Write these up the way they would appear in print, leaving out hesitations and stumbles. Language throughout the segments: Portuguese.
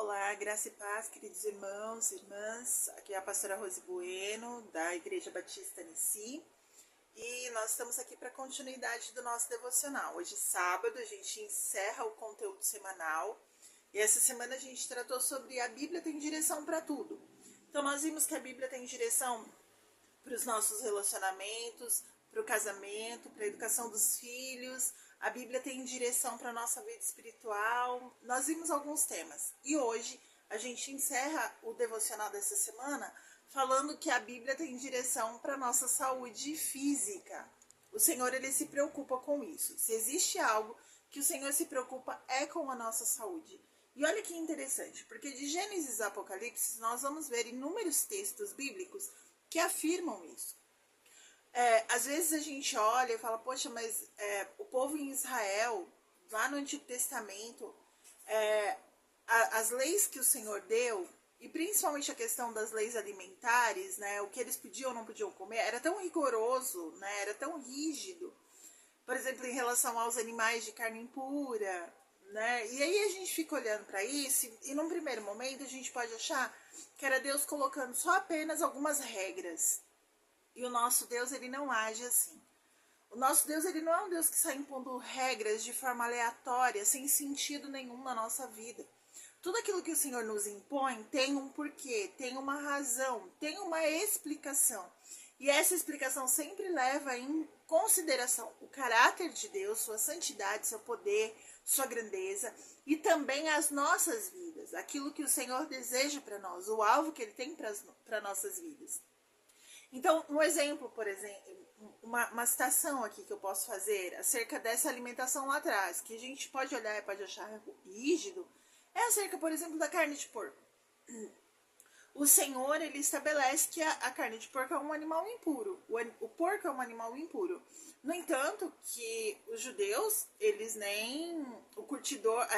Olá, graça e paz, queridos irmãos e irmãs. Aqui é a pastora Rose Bueno, da Igreja Batista Nissi. E nós estamos aqui para a continuidade do nosso devocional. Hoje, sábado, a gente encerra o conteúdo semanal. E essa semana a gente tratou sobre a Bíblia tem direção para tudo. Então, nós vimos que a Bíblia tem direção para os nossos relacionamentos, para o casamento, para a educação dos filhos. A Bíblia tem direção para a nossa vida espiritual. Nós vimos alguns temas. E hoje a gente encerra o devocional dessa semana falando que a Bíblia tem direção para a nossa saúde física. O Senhor, ele se preocupa com isso. Se existe algo que o Senhor se preocupa é com a nossa saúde. E olha que interessante, porque de Gênesis a Apocalipse nós vamos ver inúmeros textos bíblicos que afirmam isso. Às vezes a gente olha e fala, poxa, mas o povo em Israel, lá no Antigo Testamento, as leis que o Senhor deu, e principalmente a questão das leis alimentares, né, o que eles podiam ou não podiam comer, era tão rigoroso, né, era tão rígido, por exemplo, em relação aos animais de carne impura, né, e aí a gente fica olhando para isso, e num primeiro momento a gente pode achar que era Deus colocando só apenas algumas regras. E o nosso Deus, ele não age assim. O nosso Deus, ele não é um Deus que sai impondo regras de forma aleatória, sem sentido nenhum na nossa vida. Tudo aquilo que o Senhor nos impõe tem um porquê, tem uma razão, tem uma explicação. E essa explicação sempre leva em consideração o caráter de Deus, sua santidade, seu poder, sua grandeza e também as nossas vidas, aquilo que o Senhor deseja para nós, o alvo que ele tem para nossas vidas. Então, um exemplo, por exemplo, uma citação aqui que eu posso fazer acerca dessa alimentação lá atrás, que a gente pode olhar e pode achar rígido, é acerca, por exemplo, da carne de porco. O Senhor, ele estabelece que a carne de porco é um animal impuro. O porco é um animal impuro. No entanto, que os judeus, eles nem... O curtidor,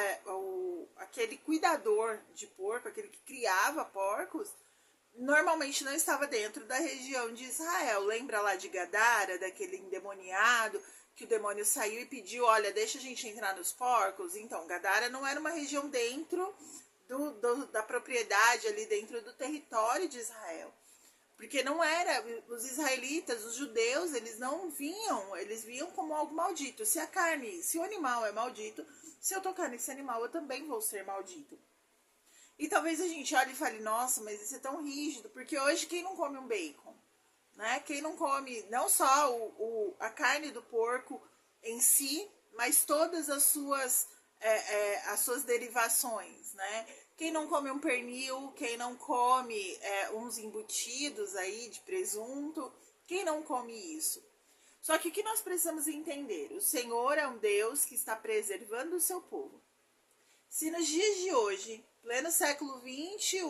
aquele cuidador de porco, aquele que criava porcos, normalmente não estava dentro da região de Israel. Lembra lá de Gadara, daquele endemoniado, que o demônio saiu e pediu, olha, deixa a gente entrar nos porcos? Então, Gadara não era uma região dentro da propriedade, ali dentro do território de Israel. Porque não era, os israelitas, os judeus, eles não vinham, eles viam como algo maldito. Se o animal é maldito, se eu tocar nesse animal, eu também vou ser maldito. E talvez a gente olhe e fale, nossa, mas isso é tão rígido, porque hoje quem não come um bacon? Né? Quem não come não só a carne do porco em si, mas todas as suas derivações, né? Quem não come um pernil, quem não come uns embutidos aí de presunto, quem não come isso? Só que o que nós precisamos entender? O Senhor é um Deus que está preservando o seu povo. Se nos dias de hoje, pleno século XXI,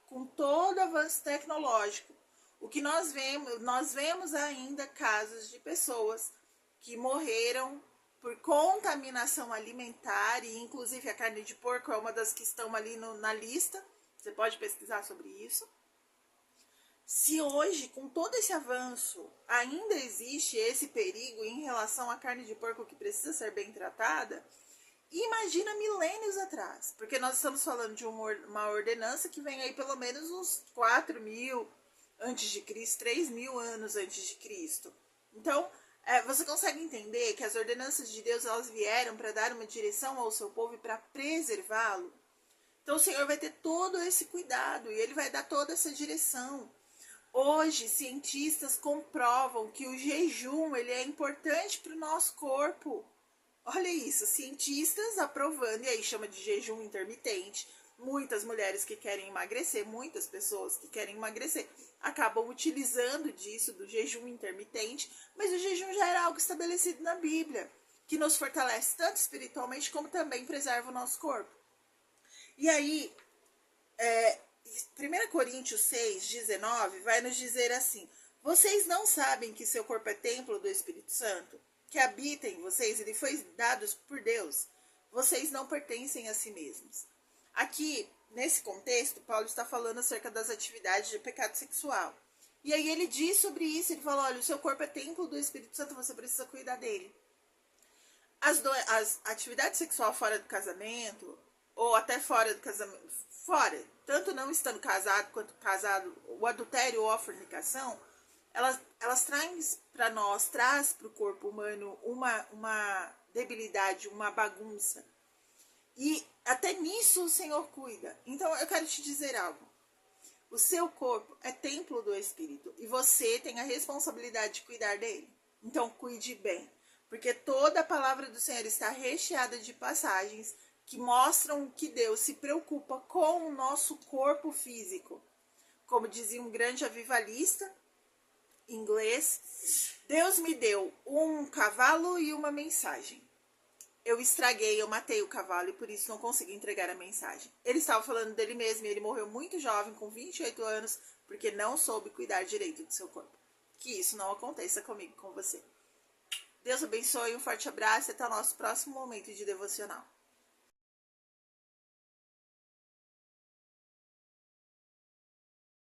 com todo avanço tecnológico, o que nós vemos ainda casos de pessoas que morreram por contaminação alimentar, e inclusive a carne de porco é uma das que estão ali na lista, você pode pesquisar sobre isso. Se hoje, com todo esse avanço, ainda existe esse perigo em relação à carne de porco que precisa ser bem tratada, imagina milênios atrás, porque nós estamos falando de uma ordenança que vem aí pelo menos uns 4.000 antes de Cristo, 3.000 anos antes de Cristo. Então, você consegue entender que as ordenanças de Deus, elas vieram para dar uma direção ao seu povo e para preservá-lo? Então o Senhor vai ter todo esse cuidado e ele vai dar toda essa direção. Hoje, cientistas comprovam que o jejum, ele é importante para o nosso corpo. Olha isso, cientistas aprovando, e aí chama de jejum intermitente. Muitas mulheres que querem emagrecer, muitas pessoas que querem emagrecer, acabam utilizando disso, do jejum intermitente, mas o jejum já era algo estabelecido na Bíblia, que nos fortalece tanto espiritualmente como também preserva o nosso corpo. E aí, 1 Coríntios 6:19 vai nos dizer assim, vocês não sabem que seu corpo é templo do Espírito Santo? Que habita em vocês, ele foi dado por Deus. Vocês não pertencem a si mesmos. Aqui, nesse contexto, Paulo está falando acerca das atividades de pecado sexual. E aí ele diz sobre isso, ele fala, olha, o seu corpo é templo do Espírito Santo, você precisa cuidar dele. As atividades sexuais fora do casamento, ou até fora do casamento, fora, tanto não estando casado quanto casado, o adultério ou a fornicação, elas traem para nós, traz para o corpo humano uma debilidade, uma bagunça. E até nisso o Senhor cuida. Então eu quero te dizer algo. O seu corpo é templo do Espírito e você tem a responsabilidade de cuidar dele. Então cuide bem, porque toda a palavra do Senhor está recheada de passagens que mostram que Deus se preocupa com o nosso corpo físico. Como dizia um grande avivalista inglês, Deus me deu um cavalo e uma mensagem. Eu estraguei, eu matei o cavalo e por isso não consegui entregar a mensagem. Ele estava falando dele mesmo e ele morreu muito jovem, com 28 anos, porque não soube cuidar direito do seu corpo. Que isso não aconteça comigo, com você. Deus abençoe, um forte abraço e até o nosso próximo momento de devocional.